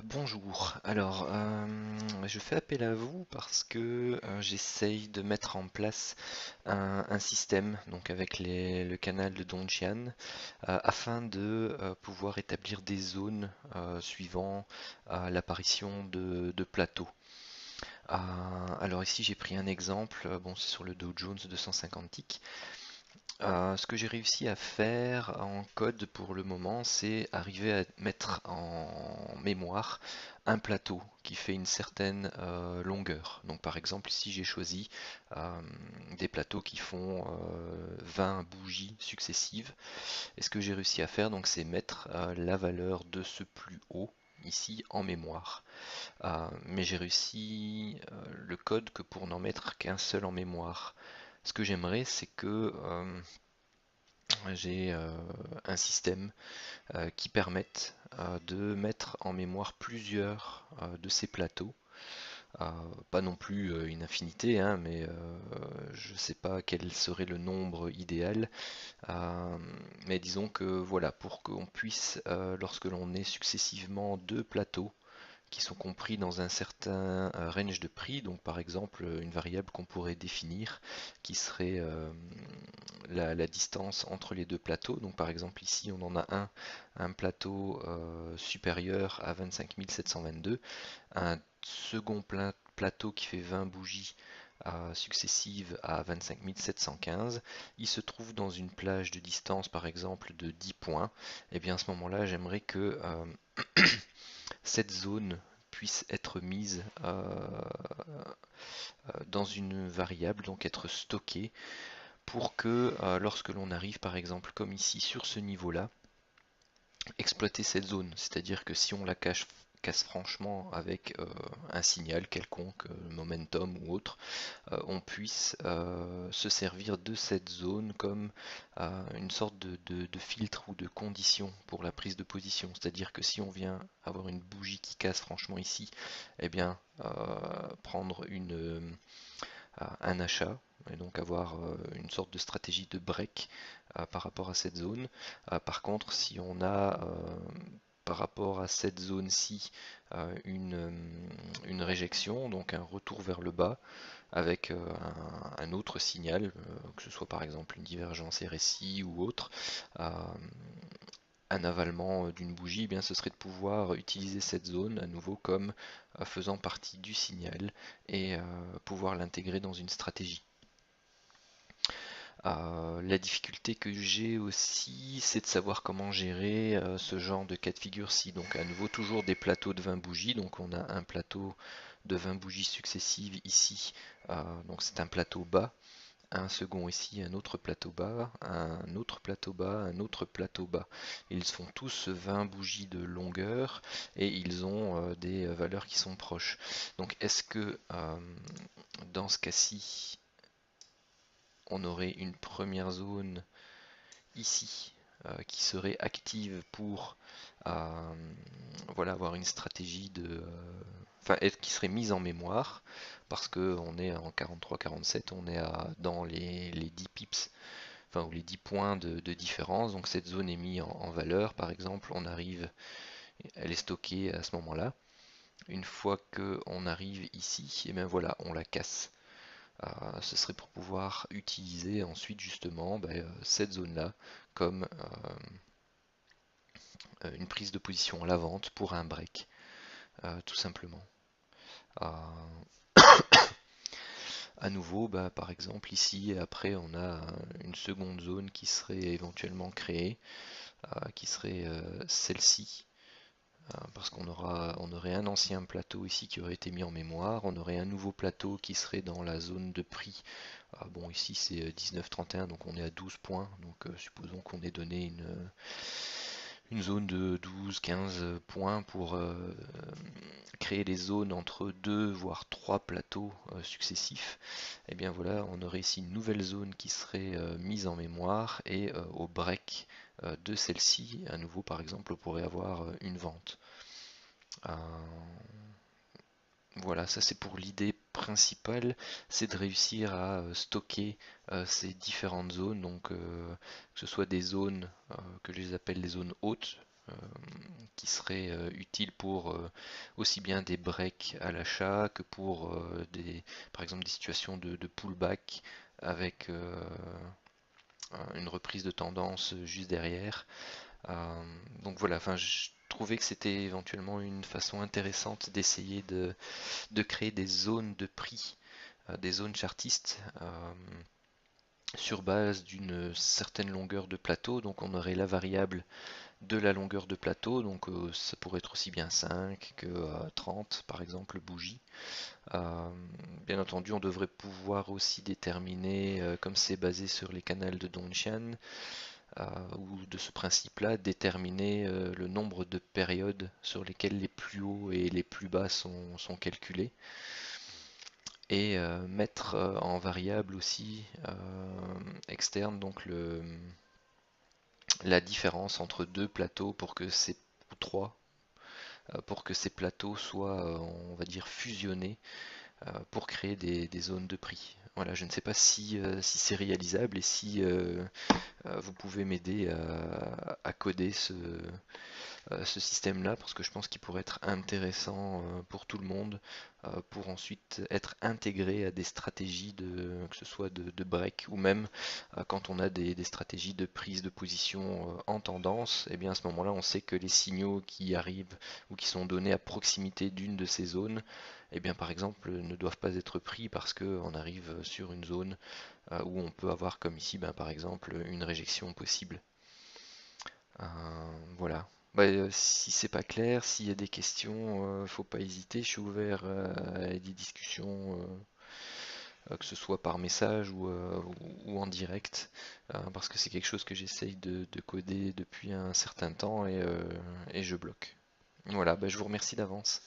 Bonjour. Alors, je fais appel à vous parce que j'essaye de mettre en place un système, donc avec le canal de Donchian, afin de pouvoir établir des zones suivant l'apparition de plateaux. Euh, alors ici, j'ai pris un exemple. Bon, c'est sur le Dow Jones 250 ticks. Ce que j'ai réussi à faire en code pour le moment, c'est arriver à mettre en mémoire un plateau qui fait une certaine longueur. Donc par exemple, ici j'ai choisi euh, des plateaux qui font 20 bougies successives. Et ce que j'ai réussi à faire, donc, c'est mettre la valeur de ce plus haut ici en mémoire. Mais j'ai réussi le code que pour n'en mettre qu'un seul en mémoire. Ce que j'aimerais, c'est que j'ai un système qui permette de mettre en mémoire plusieurs de ces plateaux. Pas non plus une infinité, hein, mais je ne sais pas quel serait le nombre idéal. Mais disons que voilà, pour qu'on puisse, lorsque l'on est successivement deux plateaux, qui sont compris dans un certain range de prix, donc par exemple une variable qu'on pourrait définir qui serait la distance entre les deux plateaux. Donc par exemple ici on en a un plateau supérieur à 25 722, un second plateau qui fait 20 bougies successives à 25 715. Il se trouve dans une plage de distance par exemple de 10 points. Et bien à ce moment-là j'aimerais que cette zone puisse être mise dans une variable, donc être stockée, pour que lorsque l'on arrive par exemple comme ici sur ce niveau-là, exploiter cette zone. C'est-à-dire que si on la casse franchement avec un signal quelconque, momentum ou autre, on puisse se servir de cette zone comme une sorte de filtre ou de condition pour la prise de position. C'est-à-dire que si on vient avoir une bougie qui casse franchement ici, eh bien prendre un achat et donc avoir une sorte de stratégie de break par rapport à cette zone. Par contre, si on a par rapport à cette zone-ci une réjection, donc un retour vers le bas, avec un autre signal, que ce soit par exemple une divergence RSI ou autre, un avalement d'une bougie, eh bien ce serait de pouvoir utiliser cette zone à nouveau comme faisant partie du signal et pouvoir l'intégrer dans une stratégie. La difficulté que j'ai aussi, c'est de savoir comment gérer ce genre de cas de figure-ci. Donc à nouveau toujours des plateaux de 20 bougies. Donc on a un plateau de 20 bougies successives ici. Donc c'est un plateau bas. Un second ici, un autre plateau bas, un autre plateau bas, un autre plateau bas. Ils font tous 20 bougies de longueur et ils ont des valeurs qui sont proches. Donc est-ce que dans ce cas-ci, on aurait une première zone ici qui serait active pour voilà, avoir une stratégie enfin qui serait mise en mémoire parce que on est en 43-47, on est dans les 10 pips, enfin ou les 10 points de différence, donc cette zone est mise en valeur, par exemple, on arrive, elle est stockée à ce moment-là. Une fois qu'on arrive ici, et bien voilà, on la casse. Ce serait pour pouvoir utiliser ensuite justement cette zone-là comme une prise de position à la vente pour un break, tout simplement. Euh, à nouveau, par exemple ici, après on a une seconde zone qui serait éventuellement créée, qui serait celle-ci, parce on aurait un ancien plateau ici qui aurait été mis en mémoire, on aurait un nouveau plateau qui serait dans la zone de prix. Bon, ici c'est 19,31, donc on est à 12 points, donc supposons qu'on ait donné une zone de 12-15 points pour créer des zones entre deux voire trois plateaux successifs. Et bien voilà, on aurait ici une nouvelle zone qui serait mise en mémoire et au break de celle-ci, à nouveau par exemple, on pourrait avoir une vente. Euh, voilà, ça c'est pour l'idée principale, c'est de réussir à stocker ces différentes zones, donc que ce soit des zones que je les appelle les zones hautes, qui serait utile pour aussi bien des breaks à l'achat que pour par exemple des situations de pullback avec une reprise de tendance juste derrière. Donc voilà, enfin, je trouvais que c'était éventuellement une façon intéressante d'essayer de créer des zones de prix, des zones chartistes sur base d'une certaine longueur de plateau. Donc on aurait la variable de la longueur de plateau, donc ça pourrait être aussi bien 5 que 30 par exemple bougies. Euh, Bien entendu, on devrait pouvoir aussi déterminer, comme c'est basé sur les canaux de Dongxian, ou de ce principe-là, déterminer le nombre de périodes sur lesquelles les plus hauts et les plus bas sont calculés. Et mettre en variable aussi externe donc la différence entre deux plateaux pour que ces ou trois pour que ces plateaux soient, on va dire, fusionnés pour créer des zones de prix. Voilà, je ne sais pas si c'est réalisable et si vous pouvez m'aider à coder ce système-là parce que je pense qu'il pourrait être intéressant pour tout le monde pour ensuite être intégré à des stratégies que ce soit de break ou même quand on a des stratégies de prise de position en tendance, et bien à ce moment-là on sait que les signaux qui arrivent ou qui sont donnés à proximité d'une de ces zones, et bien par exemple ne doivent pas être pris parce qu'on arrive sur une zone où on peut avoir comme ici par exemple une réjection possible. Voilà. Bah, si c'est pas clair, s'il y a des questions, faut pas hésiter. Je suis ouvert à des discussions, que ce soit par message ou en direct, parce que c'est quelque chose que j'essaye de coder depuis un certain temps et je bloque. Voilà, bah, je vous remercie d'avance.